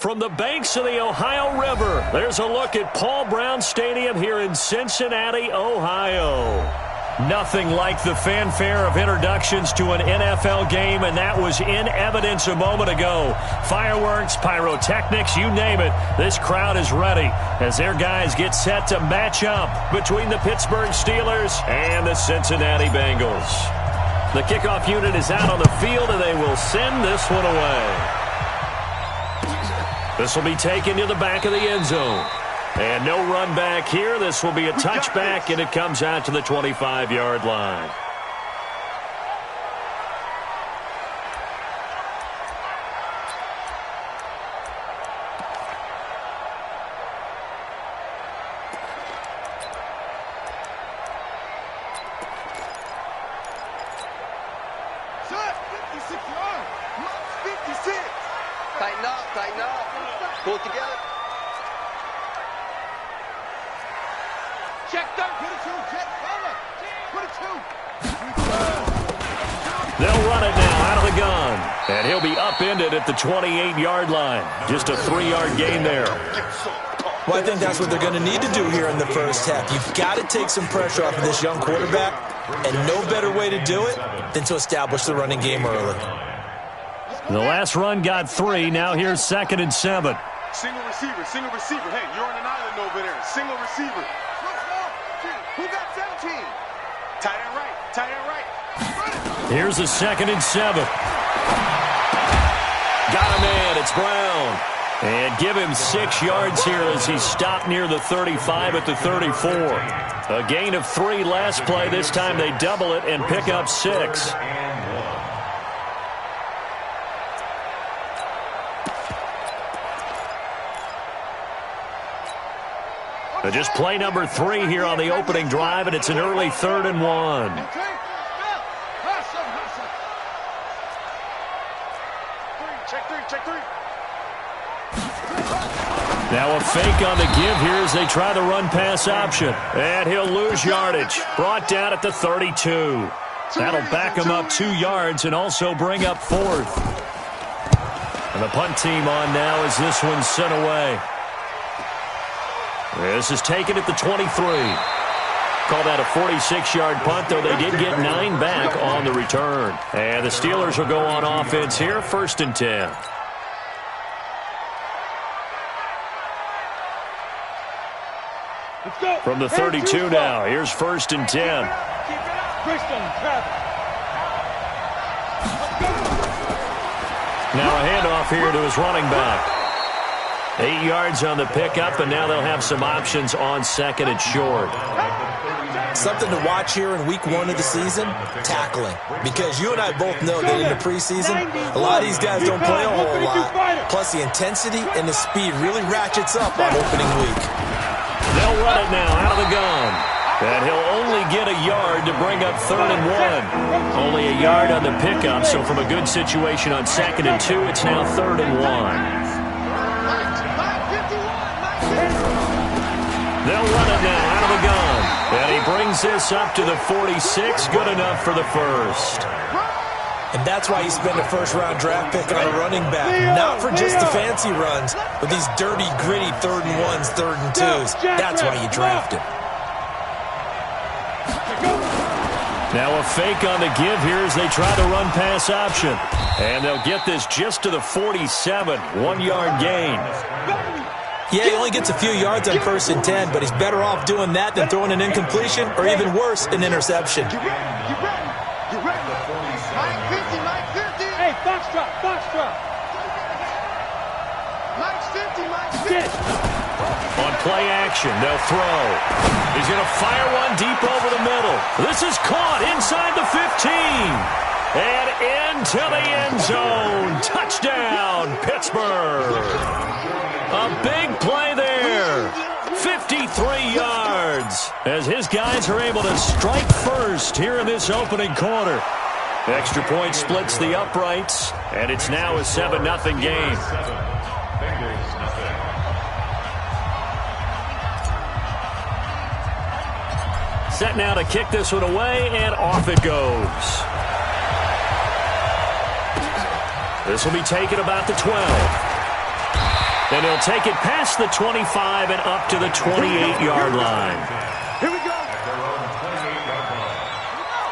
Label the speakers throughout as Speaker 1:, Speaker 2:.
Speaker 1: from the banks of the Ohio River, there's a look at Paul Brown Stadium here in Cincinnati, Ohio. Nothing like the fanfare of introductions to an NFL game, and that was in evidence a moment ago. Fireworks, pyrotechnics, you name it. This crowd is ready as their guys get set to match up between the Pittsburgh Steelers and the Cincinnati Bengals. The kickoff unit is out on the field, and they will send this one away. This will be taken to the back of the end zone. And no run back here. This will be a touchback, and it comes out to the 25-yard line.
Speaker 2: Tighten up, tighten up. Pull it together. Check down. Put it two. Check cover. Put it two.
Speaker 1: They'll run it now out of the gun. And he'll be upended at the 28-yard line. Just a 3-yard gain there.
Speaker 3: Well, I think that's what they're going to need to do here in the first half. You've got to take some pressure off of this young quarterback, and no better way to do it than to establish the running game early.
Speaker 1: The last run got 3. Now here's 2nd and 7.
Speaker 4: Single receiver, single receiver. Hey, you're on an island over there. Single receiver.
Speaker 2: Who got 17?
Speaker 4: Tight end right, tight end right.
Speaker 1: Here's a 2nd and 7. Got a man. It's Brown. And give him 6 yards here as he stopped near the 35 at the 34. A gain of 3 last play. This time they double it and pick up 6. Just play number 3 here on the opening drive, and it's an early 3rd and 1.
Speaker 4: Check three.
Speaker 1: Now a fake on the give here as they try the run-pass option. And he'll lose yardage. Brought down at the 32. That'll back him up 2 yards and also bring up 4th. And the punt team on now as this one's sent away. This is taken at the 23. Call that a 46-yard punt, though they did get 9 back on the return. And the Steelers will go on offense here, 1st and 10. From the 32 now, here's 1st and 10. Now a handoff here to his running back. 8 yards on the pickup, and now they'll have some options on 2nd and short.
Speaker 3: Something to watch here in week 1 of the season, tackling. Because you and I both know that in the preseason, a lot of these guys don't play a whole lot. Plus the intensity and the speed really ratchets up on opening week.
Speaker 1: They'll run it now out of the gun. And he'll only get a yard to bring up 3rd and 1. Only a yard on the pickup, so from a good situation on 2nd and 2, it's now 3rd and 1. They'll run it now out of the gun. And he brings this up to the 46. Good enough for the 1st.
Speaker 3: And that's why you spend a first-round draft pick on a running back. Not for just the fancy runs, but these dirty, gritty 3rd and 1s, 3rd and 2s. That's why you draft him.
Speaker 1: Now a fake on the give here as they try the run-pass option. And they'll get this just to the 47. 1-yard gain.
Speaker 3: Yeah, he only gets a few yards on 1st and 10, but he's better off doing that than throwing an incompletion or even worse, an interception.
Speaker 2: You ready? Mike 50. Hey, box drop. Mike's 50.
Speaker 1: On play action, they'll throw. He's going to fire one deep over the middle. This is caught inside the 15. And into the end zone. Touchdown, Pittsburgh. A big play there. 53 yards as his guys are able to strike first here in this opening quarter. Extra point splits the uprights, and it's now a 7-0 game. Set now to kick this one away, and off it goes. This will be taken about the 12. And he'll take it past the 25 and up to the 28-yard line.
Speaker 2: Here we go.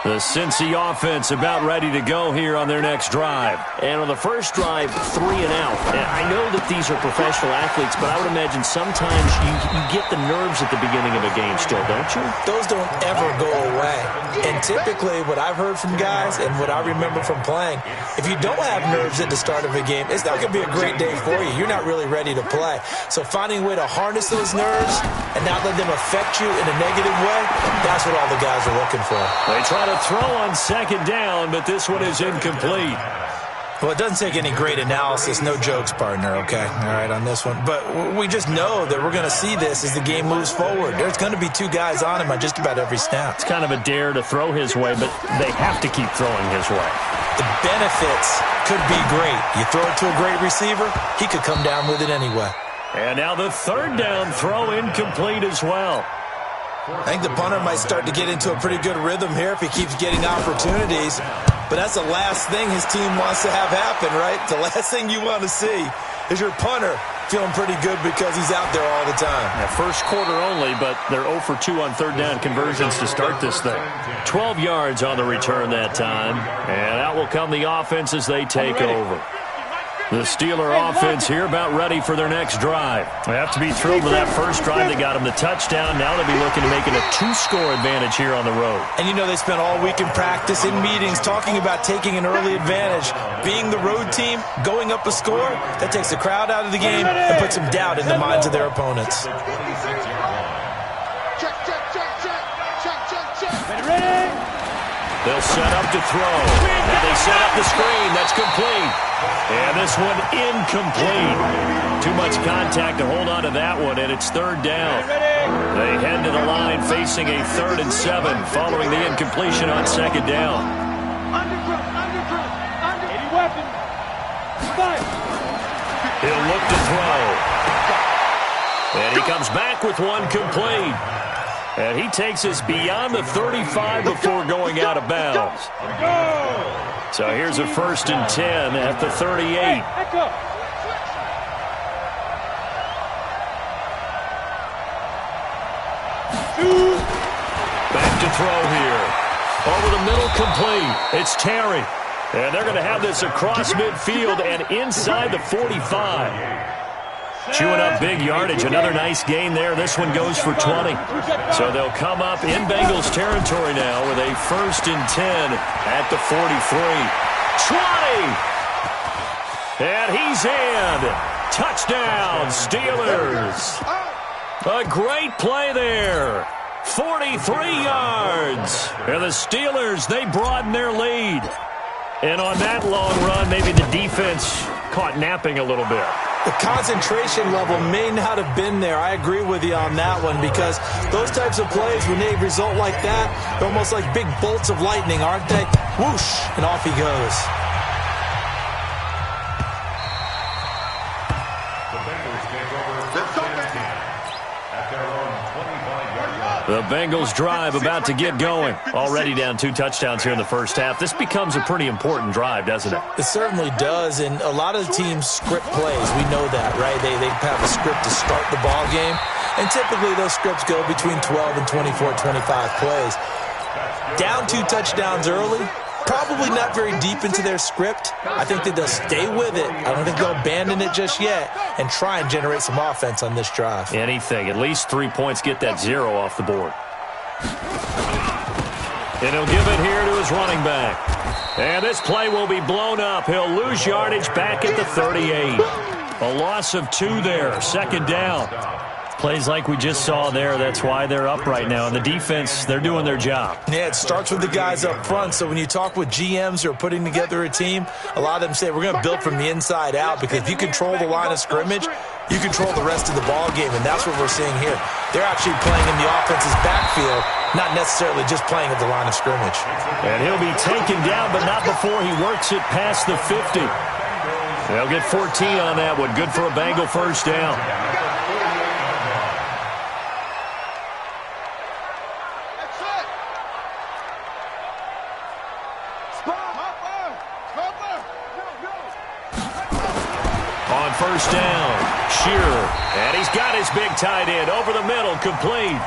Speaker 1: The Cincy offense about ready to go here on their next drive.
Speaker 5: And on the first drive, 3 and out. And I know that these are professional athletes, but I would imagine sometimes you get the nerves at the beginning of a game still, don't you?
Speaker 3: Those don't ever go away. And typically what I've heard from guys and what I remember from playing, if you don't have nerves at the start of a game, it's not going to be a great day for you. You're not really ready to play. So finding a way to harness those nerves and not let them affect you in a negative way, that's what all the guys are looking for.
Speaker 1: They try to throw on second down, but this one is incomplete.
Speaker 3: Well, it doesn't take any great analysis. No jokes, partner, okay? All right, on this one. But we just know that we're going to see this as the game moves forward. There's going to be 2 guys on him on just about every snap.
Speaker 1: It's kind of a dare to throw his way, but they have to keep throwing his way.
Speaker 3: The benefits could be great. You throw it to a great receiver, he could come down with it anyway.
Speaker 1: And now the third down throw incomplete as well.
Speaker 3: I think the punter might start to get into a pretty good rhythm here if he keeps getting opportunities. But that's the last thing his team wants to have happen, right? The last thing you want to see is your punter feeling pretty good because he's out there all the time.
Speaker 1: Yeah, first quarter only, but they're 0 for 2 on third down conversions to start this thing. 12 yards on the return that time. And out will come the offense as they take over. The Steeler offense here about ready for their next drive. They have to be thrilled with that first drive. They got them the touchdown. Now they'll be looking to make it a 2-score advantage here on the road.
Speaker 3: And you know they spent all week in practice, in meetings, talking about taking an early advantage. Being the road team, going up a score, that takes the crowd out of the game and puts some doubt in the minds of their opponents.
Speaker 2: Check, check, check, check. Check, check, check.
Speaker 1: Ready? They'll set up to throw. Now they set up the screen. That's complete. And this one incomplete. Too much contact to hold on to that one, and it's third down. They head to the line facing a 3rd and 7 following the incompletion on second down.
Speaker 2: Any weapon. Fire.
Speaker 1: He'll look to throw. And he comes back with one complete. And he takes us beyond the 35 before going out of bounds. So here's a 1st and 10 at the 38. Back to throw here. Over the middle, complete. It's Terry. And they're going to have this across midfield and inside the 45. Chewing up big yardage. Another nice gain there. This one goes for 20. So they'll come up in Bengals territory now with a 1st and 10 at the 43. 20! And he's in. Touchdown, Steelers. A great play there. 43 yards. And the Steelers, they broaden their lead. And on that long run, maybe the defense caught napping a little bit.
Speaker 3: The concentration level may not have been there. I agree with you on that one because those types of plays, when they result like that, they're almost like big bolts of lightning, aren't they? Whoosh, and off he goes.
Speaker 1: The Bengals drive about to get going. Already down 2 touchdowns here in the first half. This becomes a pretty important drive, doesn't it?
Speaker 3: It certainly does, and a lot of the teams script plays. We know that, right? They have a script to start the ball game, and typically those scripts go between 12 and 24, 25 plays. Down 2 touchdowns early, probably not very deep into their script. I think that they'll stay with it. I don't think they'll abandon it just yet and try and generate some offense on this drive.
Speaker 1: Anything. At least 3 points, get that 0 off the board. And he'll give it here to his running back. And this play will be blown up. He'll lose yardage back at the 38. A loss of 2 there. Second down. Plays like we just saw there, that's why they're up right now. And the defense, they're doing their job.
Speaker 3: Yeah, it starts with the guys up front. So when you talk with GMs who are putting together a team, a lot of them say we're going to build from the inside out because if you control the line of scrimmage, you control the rest of the ball game, and that's what we're seeing here. They're actually playing in the offense's backfield, not necessarily just playing at the line of scrimmage.
Speaker 1: And he'll be taken down, but not before he works it past the 50. They'll get 14 on that one. Good for a Bengal first down. On on first down. Shearer. And he's got his big tight end over the middle, complete.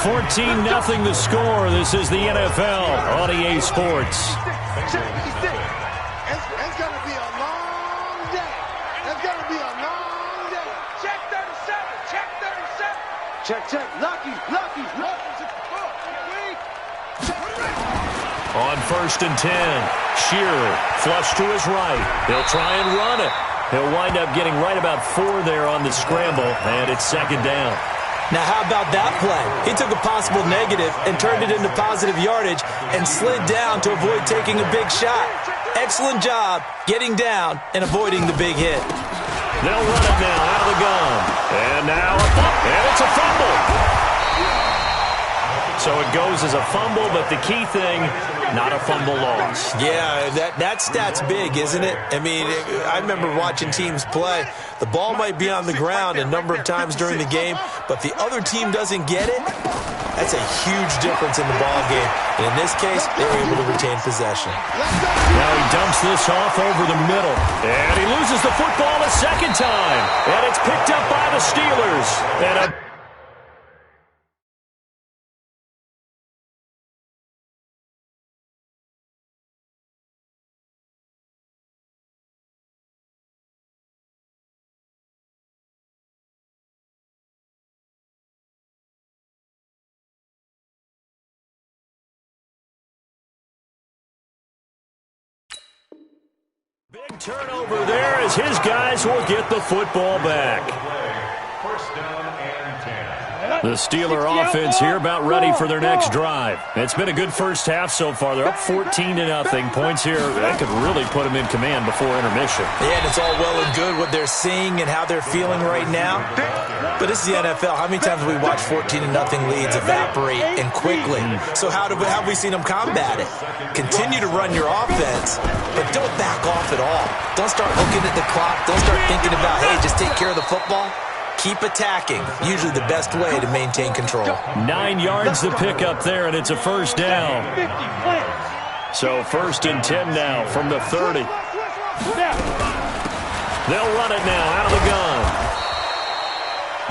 Speaker 1: 14-0 the score. This is the NFL on EA Sports.
Speaker 2: It's going to be a long day. It's going to be a long day. Check 37. Check 37. Check. Lucky.
Speaker 1: On first and 10, Shearer flush to his right. He'll try and run it. He'll wind up getting right about 4 there on the scramble, and it's second down.
Speaker 3: Now, how about that play? He took a possible negative and turned it into positive yardage and slid down to avoid taking a big shot. Excellent job getting down and avoiding the big hit.
Speaker 1: They'll run it now out of the gun. And it's a fumble. So it goes as a fumble, but the key thing, not a fumble loss.
Speaker 3: Yeah, that stat's big, isn't it? I mean, I remember watching teams play. The ball might be on the ground a number of times during the game, but the other team doesn't get it. That's a huge difference in the ball game. And in this case, they were able to retain possession.
Speaker 1: Now he dumps this off over the middle. And he loses the football a second time. And it's picked up by the Steelers. And a big turnover there as his guys will get the football back.
Speaker 6: First down and 10.
Speaker 1: The Steeler offense here about ready for their next drive. It's been a good first half so far. They're up 14-0. Points here, that could really put them in command before intermission.
Speaker 3: Yeah, and it's all well and good what they're seeing and how they're feeling right now. But this is the NFL. How many times have we watched 14-0 leads evaporate and quickly? So how have we seen them combat it? Continue to run your offense, but don't back off at all. Don't start looking at the clock. Don't start thinking about, hey, just take care of the football. Keep attacking. Usually the best way to maintain control.
Speaker 1: 9 yards the pickup there, and it's a first down. So first and 10 now from the 30. They'll run it now out of the gun.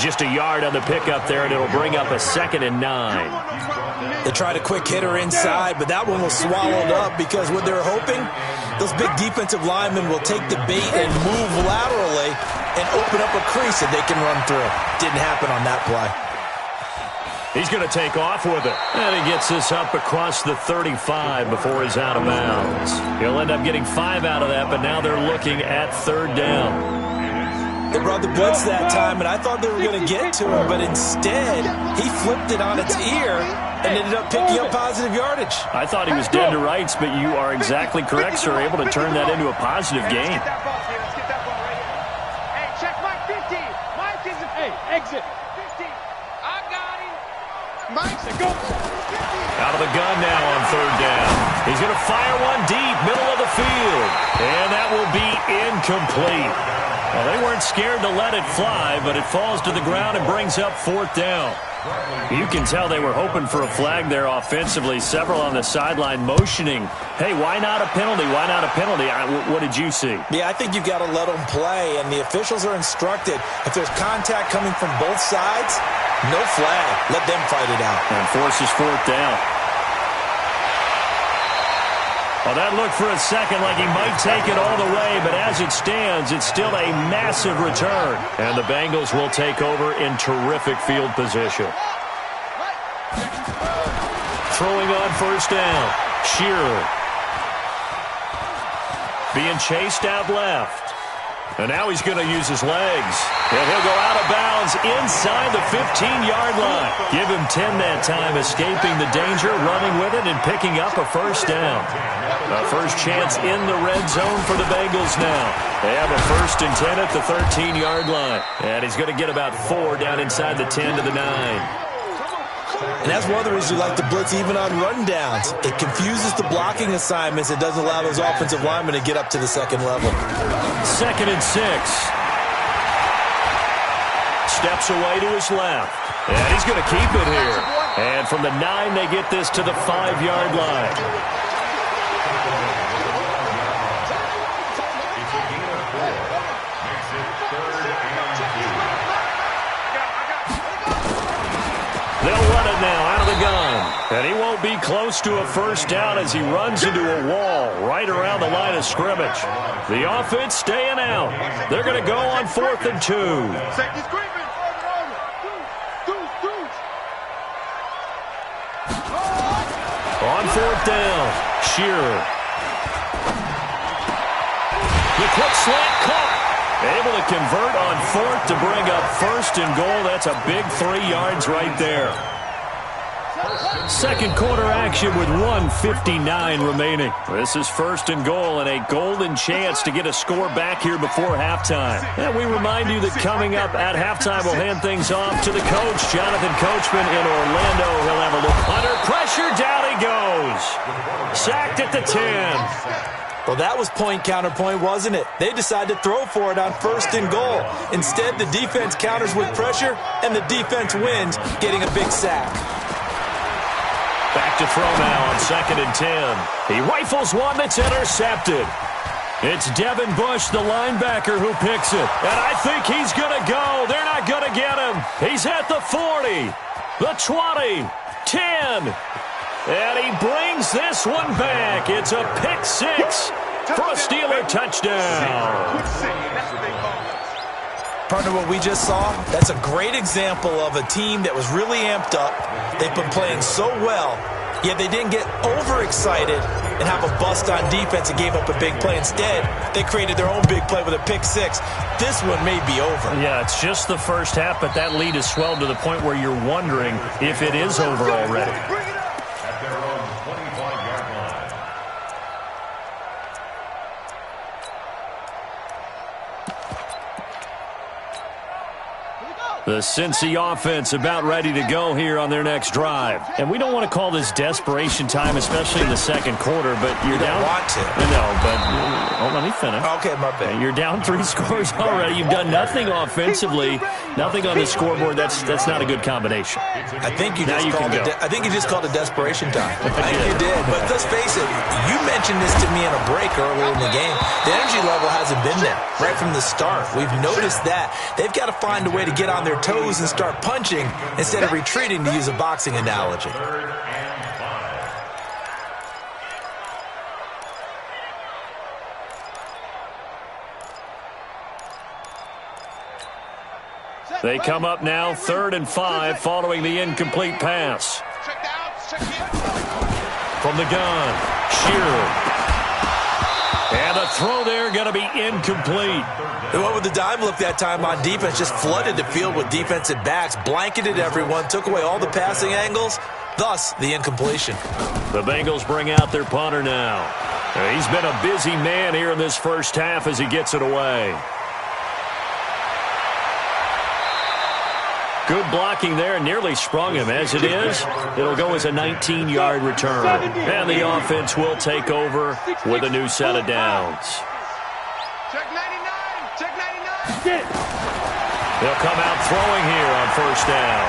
Speaker 1: Just a yard on the pickup there, and it'll bring up a 2nd and 9.
Speaker 3: They tried a quick hitter inside, but that one was swallowed up because what they're hoping, those big defensive linemen will take the bait and move laterally and open up a crease that they can run through. Didn't happen on that play.
Speaker 1: He's going to take off with it. And he gets this up across the 35 before he's out of bounds. He'll end up getting 5 out of that, but now they're looking at 3rd down.
Speaker 3: They brought the blitz that time, and I thought they were going to get to him, but instead, he flipped it on its ear and ended up picking up positive yardage.
Speaker 1: I thought he was dead to rights, but you are exactly correct, sir. Able to turn that into a positive gain.
Speaker 2: Hey, check Mike 50. Mike is exit. 50. I got him. Mike's a go.
Speaker 1: Out of the gun now on 3rd down. He's going to fire one deep, middle of the field. And that will be incomplete. Well, they weren't scared to let it fly, but it falls to the ground and brings up 4th down. You can tell they were hoping for a flag there offensively. Several on the sideline motioning, hey, why not a penalty? Why not a penalty? What did you see?
Speaker 3: Yeah, I think you've got to let them play, and the officials are instructed, if there's contact coming from both sides, no flag. Let them fight it out.
Speaker 1: And forces 4th down. Well, that looked for a second like he might take it all the way, but as it stands, it's still a massive return. And the Bengals will take over in terrific field position. Throwing on first down, Shearer. Being chased out left. And now he's going to use his legs. And he'll go out of bounds inside the 15-yard line. Give him 10 that time, escaping the danger, running with it, and picking up a first down. A first chance in the red zone for the Bengals now. They have a 1st and 10 at the 13-yard line. And he's going to get about 4 down inside the 10 to the 9.
Speaker 3: And that's one of the reasons we like to blitz even on rundowns. It confuses the blocking assignments. It doesn't allow those offensive linemen to get up to the second level.
Speaker 1: 2nd and 6. Steps away to his left. And he's going to keep it here. And from the 9, they get this to the 5-yard line. it now out of the gun. And he won't be close to a first down as he runs into a wall right around the line of scrimmage. The offense staying out. They're going to go on 4th and 2.
Speaker 4: Safety's creeping.
Speaker 1: On 4th down, Shearer. The quick slant caught. Able to convert on 4th to bring up 1st and goal. That's a big 3 yards right there. Second quarter action with 1:59 remaining. This is 1st and goal and a golden chance to get a score back here before halftime. And we remind you that coming up at halftime, we'll hand things off to the coach, Jonathan Coachman in Orlando. He'll have a look. Under pressure, down he goes. Sacked at the 10.
Speaker 3: Well, that was point counterpoint, wasn't it? They decided to throw for it on 1st and goal. Instead, the defense counters with pressure, and the defense wins, getting a big sack.
Speaker 1: Back to throw now on 2nd and 10. He rifles one that's intercepted. It's Devin Bush, the linebacker, who picks it. And I think he's going to go. They're not going to get him. He's at the 40, the 20, 10. And he brings this one back. It's a pick 6 for a Steeler touchdown.
Speaker 3: Partner, what we just saw, that's a great example of a team that was really amped up. They've been playing so well, yet they didn't get overexcited and have a bust on defense and gave up a big play. Instead, they created their own big play with a pick 6. This one may be over.
Speaker 1: Yeah, it's just the first half, but that lead has swelled to the point where you're wondering if it is over already.
Speaker 6: At their own 25-yard line.
Speaker 1: The Cincy offense about ready to go here on their next drive. And we don't want to call this desperation time, especially in the second quarter, but you're down.
Speaker 3: Want to.
Speaker 1: No, but let me finish.
Speaker 3: Okay, my bad.
Speaker 1: You're down 3 scores already. You've done nothing offensively, nothing on the scoreboard. That's not a good combination.
Speaker 3: I think you just called it. I think you just called it desperation time. I think you did. But let's face it. You mentioned this to me in a break earlier in the game. The energy level hasn't been there right from the start. We've noticed that. They've got to find a way to get on their toes and start punching instead of retreating, to use a boxing analogy.
Speaker 1: They come up now 3rd and 5 following the incomplete pass. From the gun, Shearer. And the throw there going to be incomplete.
Speaker 3: They went with the dime look that time on defense, just flooded the field with defensive backs, blanketed everyone, took away all the passing angles, thus the incompletion.
Speaker 1: The Bengals bring out their punter now. He's been a busy man here in this first half as he gets it away. Good blocking there, nearly sprung him. As it is, it'll go as a 19-yard return. And the offense will take over with a new set of downs.
Speaker 2: Check 99. Check 99.
Speaker 1: They'll come out throwing here on 1st down.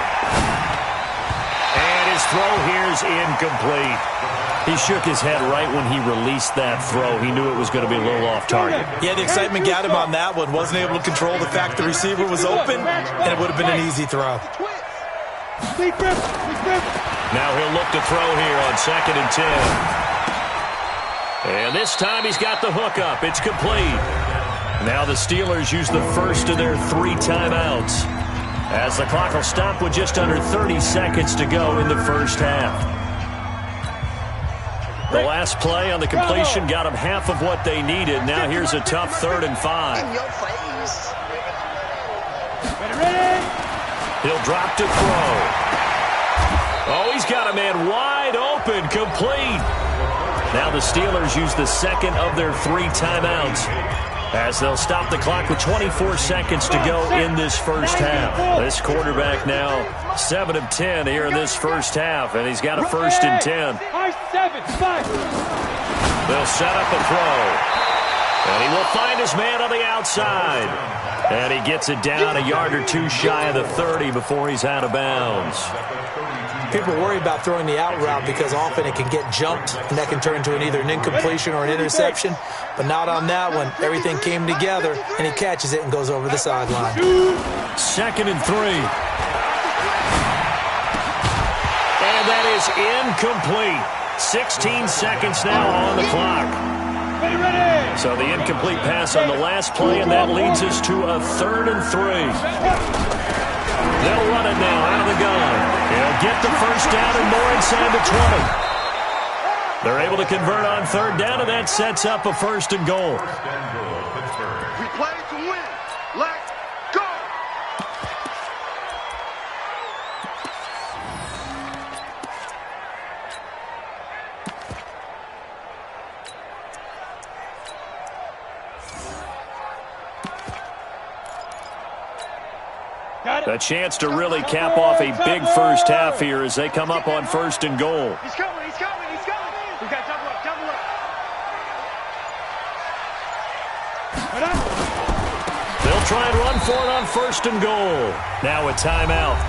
Speaker 1: And his throw here's incomplete. He shook his head right when he released that throw. He knew it was going to be a little off target.
Speaker 3: Yeah, the excitement got him on that one. Wasn't able to control the fact the receiver was open, and it would have been an easy throw.
Speaker 1: Now he'll look to throw here on 2nd and 10. And this time he's got the hook up. It's complete. Now the Steelers use the first of their 3 timeouts, as the clock will stop with just under 30 seconds to go in the first half. The last play on the completion got them half of what they needed. Now here's a tough 3rd and 5. He'll drop to throw. Oh, he's got a man wide open, complete. Now the Steelers use the second of their 3 timeouts, as they'll stop the clock with 24 seconds to go in this first half. This quarterback now 7 of 10 here in this first half, and he's got a 1st and 10. They'll set up a throw, and he will find his man on the outside. And he gets it down a yard or 2 shy of the 30 before he's out of bounds.
Speaker 3: People worry about throwing the out route because often it can get jumped, and that can turn into either an incompletion or an interception. But not on that one. Everything came together, and he catches it and goes over the sideline.
Speaker 1: 2nd and 3. And that is incomplete. 16 seconds now on the clock. So the incomplete pass on the last play, and that leads us to a 3rd and 3. They'll run it now out of the gun. He'll get the first down and more inside the 20. They're able to convert on 3rd down, and that sets up a 1st and goal.
Speaker 2: We play to win. Let's go.
Speaker 1: A chance to really cap off a big first half here as they come up on 1st and goal.
Speaker 2: He's coming. He's coming. He's coming. We got double up. Double up.
Speaker 1: They'll try and run for it on 1st and goal. Now a timeout.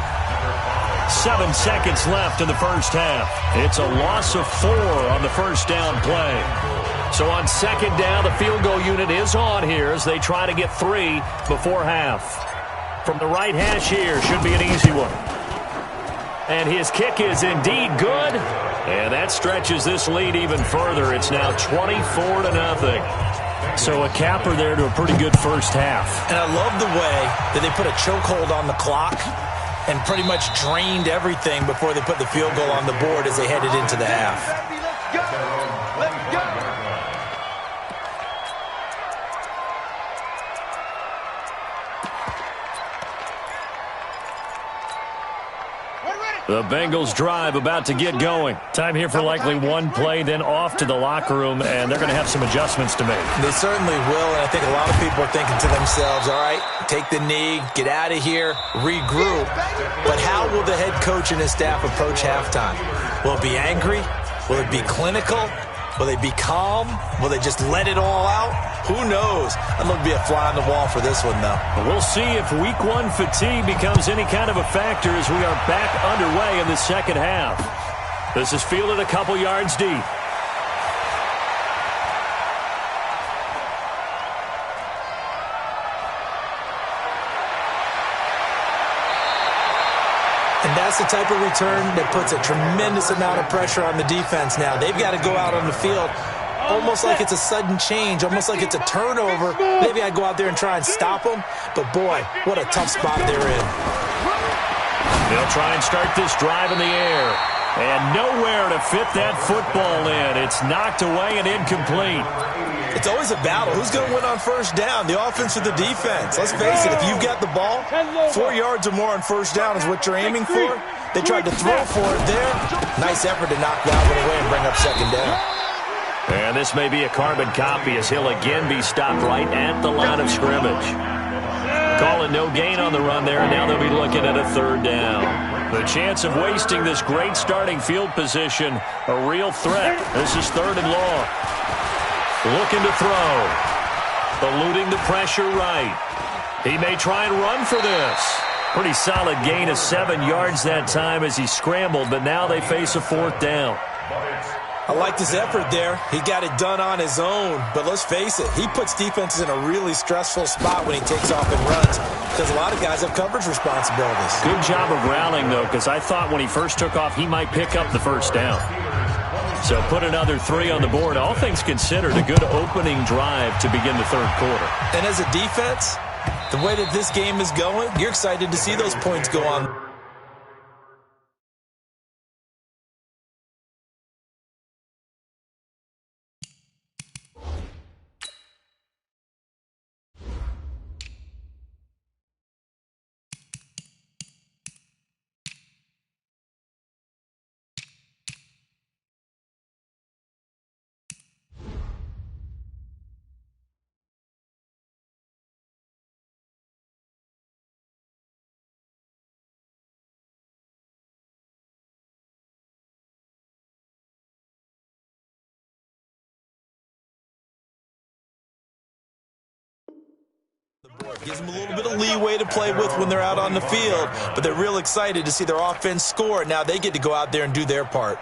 Speaker 1: 7 seconds left in the first half. It's a loss of 4 on the first down play. So on 2nd down, the field goal unit is on here as they try to get 3 before half. From the right hash here, should be an easy one. And his kick is indeed good. And that stretches this lead even further. It's now 24-0. So a capper there to a pretty good first half.
Speaker 3: And I love the way that they put a chokehold on the clock and pretty much drained everything before they put the field goal on the board as they headed into the half.
Speaker 2: Let's go. Let's go.
Speaker 1: The Bengals drive about to get going. Time here for likely one play, then off to the locker room, and they're going to have some adjustments to make.
Speaker 3: They certainly will, and I think a lot of people are thinking to themselves, all right, take the knee, get out of here, regroup. But how will the head coach and his staff approach halftime? Will it be angry? Will it be clinical? Will they be calm? Will they just let it all out? Who knows? I'm going to be a fly on the wall for this one, though.
Speaker 1: We'll see if Week 1 fatigue becomes any kind of a factor as we are back underway in the second half. This is fielded a couple yards deep.
Speaker 3: And that's the type of return that puts a tremendous amount of pressure on the defense now. They've got to go out on the field almost like it's a sudden change, almost like it's a turnover. Maybe I go out there and try and stop them, but boy, what a tough spot they're in.
Speaker 1: They'll try and start this drive in the air. And nowhere to fit that football in. It's knocked away and incomplete.
Speaker 3: It's always a battle. Who's going to win on first down, the offense or the defense? Let's face it, if you've got the ball, 4 yards or more on first down is what you're aiming for. They tried to throw for it there. Nice effort to knock that one away and bring up 2nd down.
Speaker 1: And this may be a carbon copy as he'll again be stopped right at the line of scrimmage. Calling no gain on the run there, and now they'll be looking at a 3rd down. The chance of wasting this great starting field position, a real threat. This is 3rd and long. Looking to throw. Eluding the pressure right. He may try and run for this. Pretty solid gain of 7 yards that time as he scrambled, but now they face a 4th down.
Speaker 3: I liked his effort there. He got it done on his own. But let's face it, he puts defenses in a really stressful spot when he takes off and runs because a lot of guys have coverage responsibilities.
Speaker 1: Good job of rallying, though, because I thought when he first took off, he might pick up the first down. So put another 3 on the board. All things considered, a good opening drive to begin the 3rd quarter.
Speaker 3: And as a defense, the way that this game is going, you're excited to see those points go on. Gives them a little bit of leeway to play with when they're out on the field, but they're real excited to see their offense score. Now they get to go out there and do their part.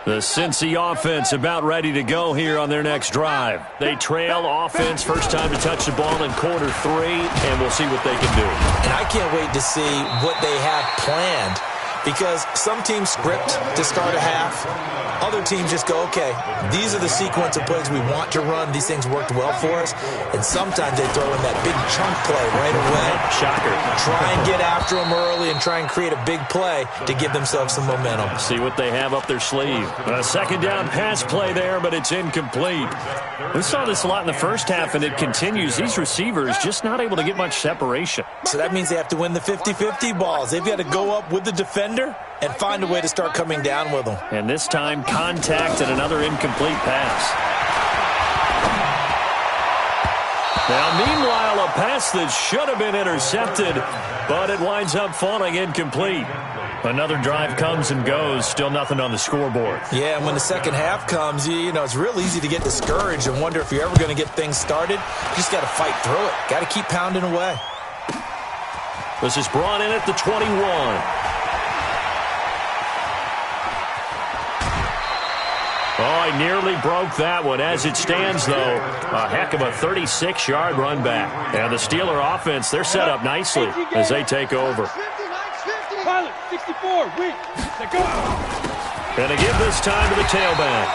Speaker 1: The Cincy offense about ready to go here on their next drive. They trail offense, first time to touch the ball in quarter 3, and we'll see what they can do.
Speaker 3: And I can't wait to see what they have planned because some teams script to start a half. Other teams just go, okay, these are the sequence of plays we want to run. These things worked well for us. And sometimes they throw in that big chunk play right away.
Speaker 5: Shocker.
Speaker 3: Try and get after them early and try and create a big play to give themselves some momentum.
Speaker 1: See what they have up their sleeve. A second down pass play there, but it's incomplete. We saw this a lot in the first half, and it continues. These receivers just not able to get much separation.
Speaker 3: So that means they have to win the 50-50 balls. They've got to go up with the defender and find a way to start coming down with them.
Speaker 1: And this time, contact and another incomplete pass. Now, meanwhile, a pass that should have been intercepted, but it winds up falling incomplete. Another drive comes and goes, still nothing on the scoreboard.
Speaker 3: Yeah, and when the second half comes, you know, it's real easy to get discouraged and wonder if you're ever going to get things started. You just got to fight through it. Got to keep pounding away.
Speaker 1: This is brought in at the 21. Oh, he nearly broke that one. As it stands, though, a heck of a 36-yard run back. And the Steeler offense, they're set up nicely as they take over.
Speaker 2: Pilot, 64, wait, go.
Speaker 1: And to give this time to the tailback.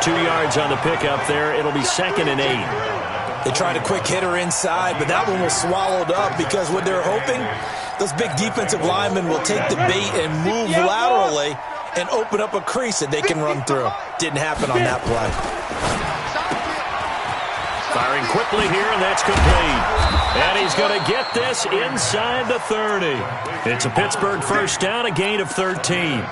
Speaker 1: 2 yards on the pickup there. It'll be 2nd and 8.
Speaker 3: They tried a quick hitter inside, but that one was swallowed up because what they're hoping, those big defensive linemen will take the bait and move laterally and open up a crease that they can run through. Didn't happen on that play.
Speaker 1: Firing quickly here, and that's complete. And he's going to get this inside the 30. It's a Pittsburgh first down, a gain of 13.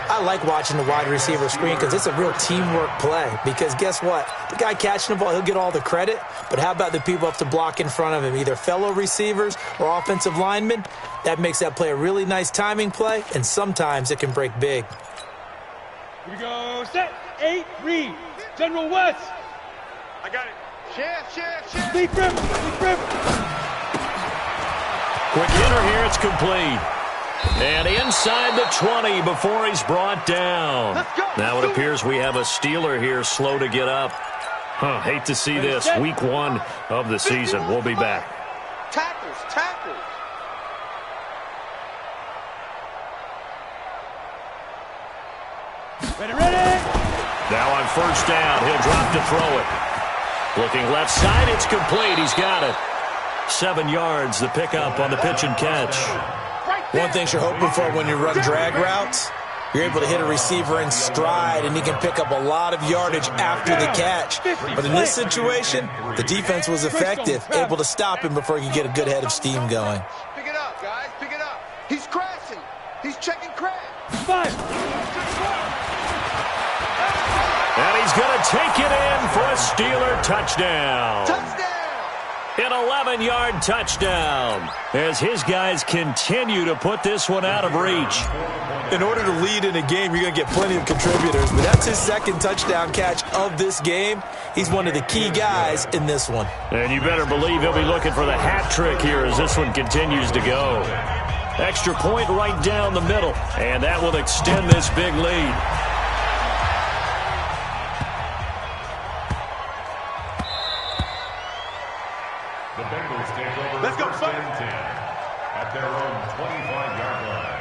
Speaker 3: I like watching the wide receiver screen because it's a real teamwork play. Because guess what? The guy catching the ball, he'll get all the credit. But how about the people up to block in front of him, either fellow receivers or offensive linemen? That makes that play a really nice timing play, and sometimes it can break big.
Speaker 2: Here we go, set, 8, read. General West.
Speaker 4: I got it.
Speaker 2: Chef. Lead River.
Speaker 1: Quick hitter here, it's complete. And inside the 20 before he's brought down. Now it appears we have a Steeler here slow to get up. Hate to see this. Week 1 of the season. We'll be back.
Speaker 2: Tackles. Ready.
Speaker 1: Now on first down, he'll drop to throw it. Looking left side, it's complete. He's got it. 7 yards, the pickup on the pitch and catch.
Speaker 3: One thing you're hoping for when you run drag routes, you're able to hit a receiver in stride, and he can pick up a lot of yardage after the catch. But in this situation, the defense was effective, able to stop him before he could get a good head of steam going.
Speaker 2: Pick it up, guys. Pick it up. He's crashing. He's checking crash. 5.
Speaker 1: And he's going to take it in for a Steeler touchdown. An 11-yard touchdown as his guys continue to put this one out of reach.
Speaker 3: In order to lead in a game, you're going to get plenty of contributors, but that's his second touchdown catch of this game. He's one of the key guys in this one.
Speaker 1: And you better believe he'll be looking for the hat trick here as this one continues to go. Extra point right down the middle, and that will extend this big lead.
Speaker 6: The Bengals take over.
Speaker 4: Let's go,
Speaker 6: first and 10 at their own 25-yard line.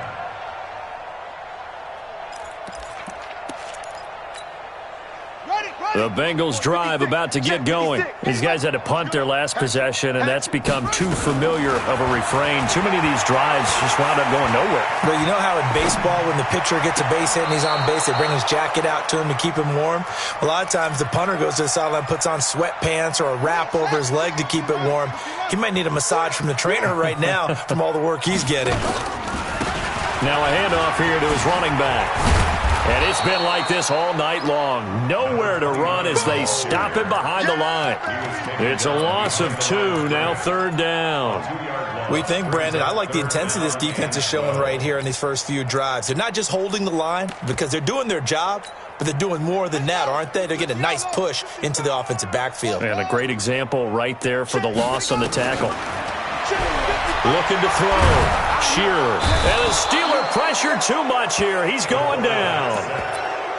Speaker 1: The Bengals drive about to get going. These guys had to punt their last possession, and that's become too familiar of a refrain. Too many of these drives just wound up going nowhere.
Speaker 3: But you know how in baseball, when the pitcher gets a base hit and he's on base, they bring his jacket out to him to keep him warm? A lot of times the punter goes to the sideline, puts on sweatpants or a wrap over his leg to keep it warm. He might need a massage from the trainer right now from all the work he's getting.
Speaker 1: Now a handoff here to his running back. And it's been like this all night long. Nowhere to run as they stop him behind the line. It's a loss of 2, now 3rd down.
Speaker 3: We think, Brandon, I like the intensity this defense is showing right here in these first few drives. They're not just holding the line because they're doing their job, but they're doing more than that, aren't they? They're getting a nice push into the offensive backfield.
Speaker 1: And a great example right there for the loss on the tackle. Looking to throw. Shearer. And the Steeler pressure too much here. He's going down.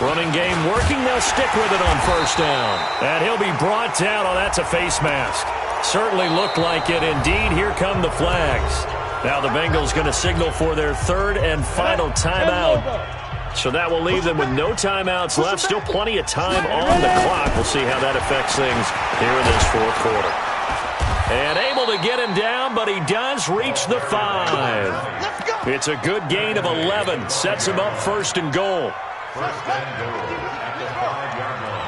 Speaker 1: Running game working. They'll stick with it on first down. And he'll be brought down. Oh, that's a face mask. Certainly looked like it. Indeed, here come the flags. Now the Bengals going to signal for their third and final timeout. So that will leave them with no timeouts left. Still plenty of time on the clock. We'll see how that affects things here in this fourth quarter. And able to get him down, but he does reach the 5. It's a good gain of 11. Sets him up first and goal.
Speaker 6: First and goal at the 5-yard line.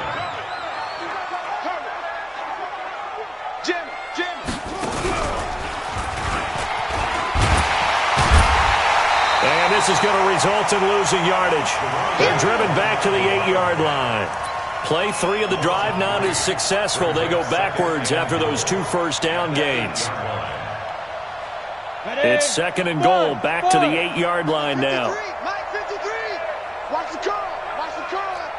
Speaker 1: And this is going to result in losing yardage. They're driven back to the 8-yard line. Play 3 of the drive not as successful. They go backwards after those 2 first-down gains. It's second and goal, back to the 8-yard line now.
Speaker 2: Mike 53. Watch the call. Watch the call.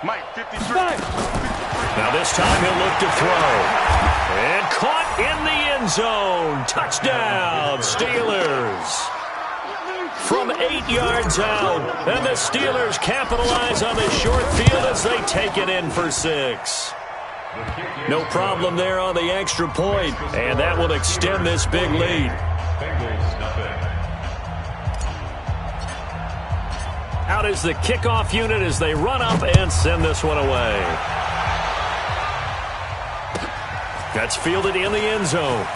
Speaker 4: Mike 53.
Speaker 1: Now this time he'll look to throw. And caught in the end zone. Touchdown, Steelers. From 8 yards out. And the Steelers capitalize on the short field as they take it in for 6. No problem there on the extra point. And that will extend this big lead. Out is the kickoff unit as they run up and send this one away. That's fielded in the end zone.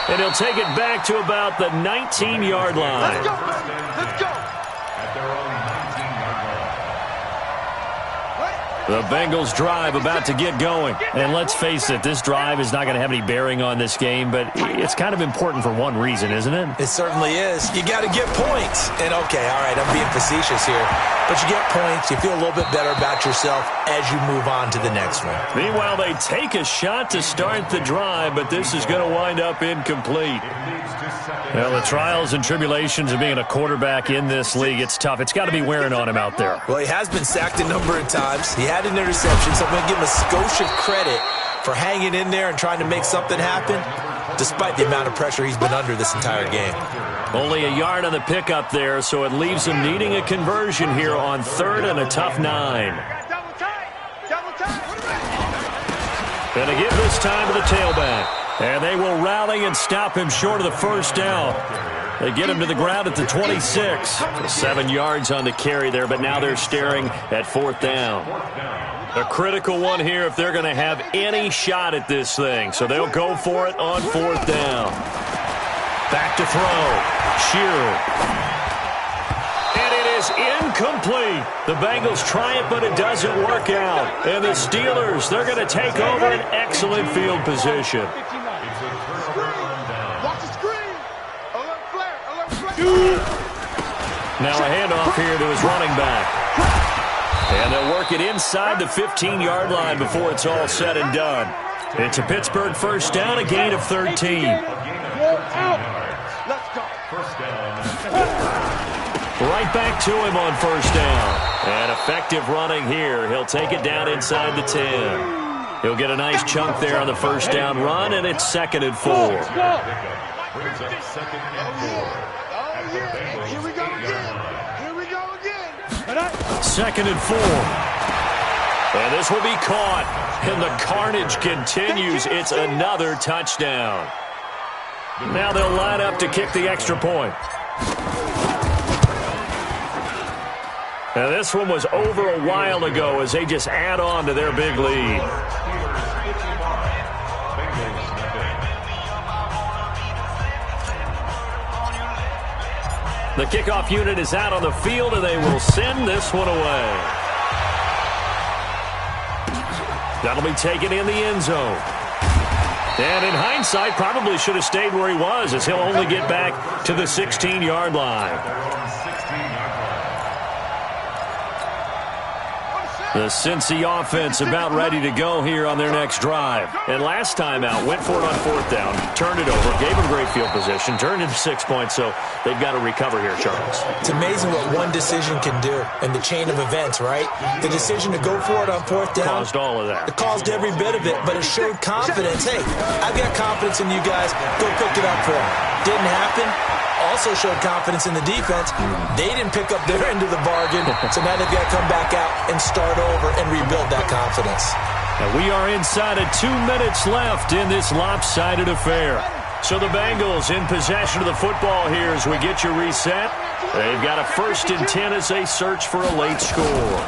Speaker 1: And he'll take it back to about the 19-yard line.
Speaker 2: Let's go. Let's go.
Speaker 6: At their own 19-yard
Speaker 1: The Bengals drive about to get going. And let's face it, this drive is not going to have any bearing on this game, but it's kind of important for one reason, isn't it?
Speaker 3: It certainly is. You got to get points. And okay, all right, I'm being facetious here. But you get points, you feel a little bit better about yourself as you move on to the next one.
Speaker 1: Meanwhile, they take a shot to start the drive, but this is going to wind up incomplete. Well, the trials and tribulations of being a quarterback in this league, it's tough. It's got to be wearing on him out there.
Speaker 3: Well, he has been sacked a number of times. He had an interception, so I'm going to give him a skosh of credit for hanging in there and trying to make something happen, despite the amount of pressure he's been under this entire game.
Speaker 1: Only a yard on the pickup there, so it leaves him needing a conversion here on third and a tough 9.
Speaker 2: Double tight. Double tight.
Speaker 1: And they give this time to the tailback. And they will rally and stop him short of the first down. They get him to the ground at the 26. 7 yards on the carry there, but now they're staring at fourth down. A critical one here if they're going to have any shot at this thing. So they'll go for it on fourth down. Back to throw. Shearer. And it is incomplete. The Bengals try it, but it doesn't work out. And the Steelers, they're going to take over an excellent field position.
Speaker 2: Watch the screen. Alert flare. Alert flare.
Speaker 1: Now a handoff here to his running back. And they'll work it inside the 15-yard line before it's all said and done. It's a Pittsburgh first down, a gain of 13.
Speaker 2: Let's go.
Speaker 1: Right back to him on first down. And effective running here. He'll take it down inside the 10. He'll get a nice chunk there on the first down run, and it's second and 4.
Speaker 2: Oh, yeah. Here we go again. Here we go again.
Speaker 1: Second and 4. And this will be caught. And the carnage continues. It's another touchdown. Now they'll line up to kick the extra point. Now this one was over a while ago as they just add on to their big lead. The kickoff unit is out on the field, and they will send this one away. That'll be taken in the end zone. And in hindsight, probably should have stayed where he was, as he'll only get back to the 16-yard line. The Cincy offense about ready to go here on their next drive. And last time out, went for it on 4th down, turned it over, gave them great field position, turned into 6 points, so they've got to recover here, Charles.
Speaker 3: It's amazing what one decision can do in the chain of events, right? The decision to go for it on 4th down.
Speaker 1: Caused all of that.
Speaker 3: It caused every bit of it, but it showed confidence. Hey, I've got confidence in you guys. Go pick it up for them. Didn't happen. Also showed confidence in the defense. They didn't pick up their end of the bargain, so now they've got to come back out and start over and rebuild that confidence.
Speaker 1: And we are inside of 2 minutes left in this lopsided affair. So the Bengals in possession of the football here as we get you reset. They've got a 1st and 10 as they search for a late score.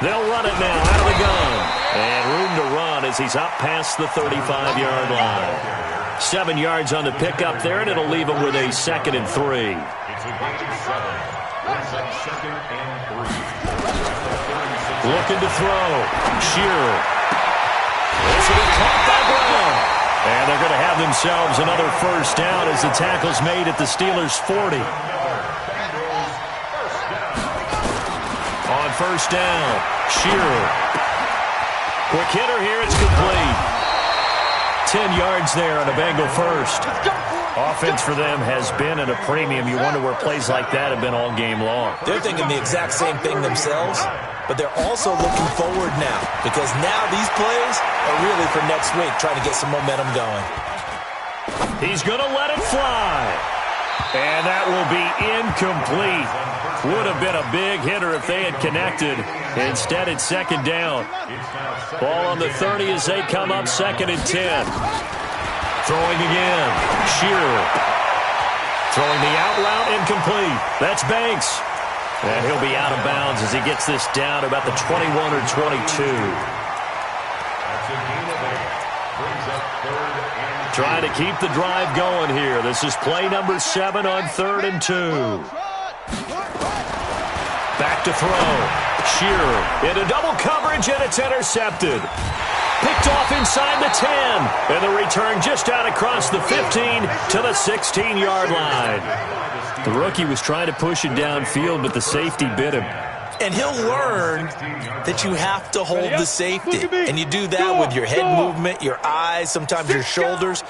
Speaker 1: They'll run it now out of the gun. And room to run as he's up past the 35-yard line. 7 yards on the pickup there, and it'll leave him with a 2nd and 3.
Speaker 6: It's a gain of 7. Brings up 2nd and 3.
Speaker 1: Looking to throw. Shearer. This will be caught by Brown. And they're going to have themselves another 1st down as the tackle's made at the Steelers' 40. On 1st down, Shearer. Quick hitter here, it's complete. 10 yards there on a Bengal 1st. Offense for them has been at a premium. You wonder where plays like that have been all game long.
Speaker 3: They're thinking the exact same thing themselves, but they're also looking forward now because now these plays are really for next week, trying to get some momentum going.
Speaker 1: He's going to let it fly. And that will be incomplete. Would have been a big hitter if they had connected. Instead, it's 2nd down. Ball on the 30 as they come up 2nd and 10. Throwing again. Shearer. Throwing the out route incomplete. That's Banks. And he'll be out of bounds as he gets this down about the 21 or 22. Trying to keep the drive going here. This is play number 7 on 3rd and 2. Back to throw. Shearer into double coverage, and it's intercepted. Picked off inside the 10. And the return just out across the 15 to the 16-yard line. The rookie was trying to push it downfield, but the safety bit him.
Speaker 3: And he'll learn that you have to hold the safety. And you do that with your head movement, your eyes, sometimes your shoulders.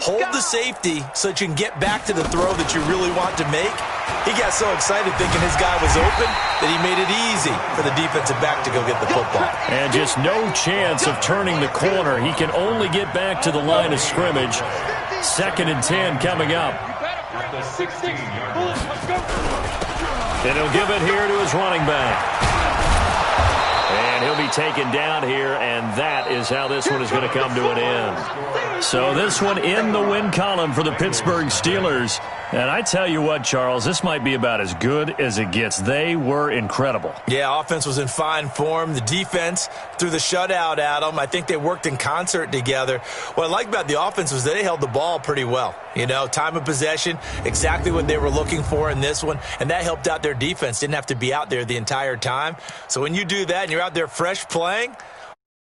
Speaker 3: Hold the safety so that you can get back to the throw that you really want to make. He got so excited thinking his guy was open that he made it easy for the defensive back to go get the football.
Speaker 1: And just no chance of turning the corner. He can only get back to the line of scrimmage. 2nd and 10 coming up. And he'll give it here to his running back. And he'll be taken down here, and that is how this one is going to come to an end. So this one in the win column for the Pittsburgh Steelers. And I tell you what, Charles, this might be about as good as it gets. They were incredible.
Speaker 3: Yeah, offense was in fine form. The defense threw the shutout at them. I think they worked in concert together. What I like about the offense was they held the ball pretty well. You know, time of possession, exactly what they were looking for in this one. And that helped out their defense. Didn't have to be out there the entire time. So when you do that and you're out there fresh playing,